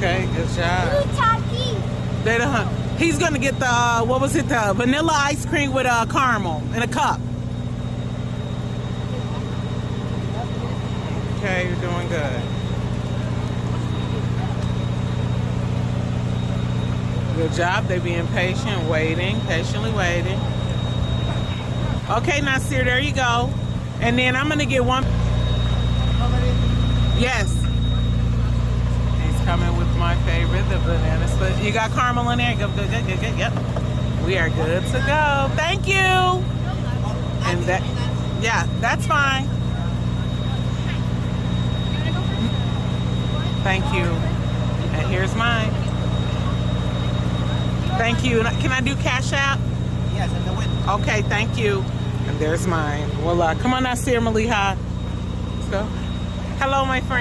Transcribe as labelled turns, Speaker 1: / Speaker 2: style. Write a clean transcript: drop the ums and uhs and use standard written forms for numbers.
Speaker 1: Okay, good job. They don't. He's gonna get the what was it? The vanilla ice cream with caramel in a cup. Okay, you're doing good. Good job. They being patient, waiting, patiently waiting. Okay, Nasir, there you go. And then I'm gonna get one. Yes. He's coming with my favorite, the banana split. You got caramel in there? Good. Yep. We are good to go. Thank you. And that, yeah, that's fine. Thank you. And here's mine. Thank you. Can I do cash out?
Speaker 2: Yes, and the window.
Speaker 1: Okay, thank you. And there's mine. Well, come on, Nasir, Maliha. Let's go. Hello, my friend.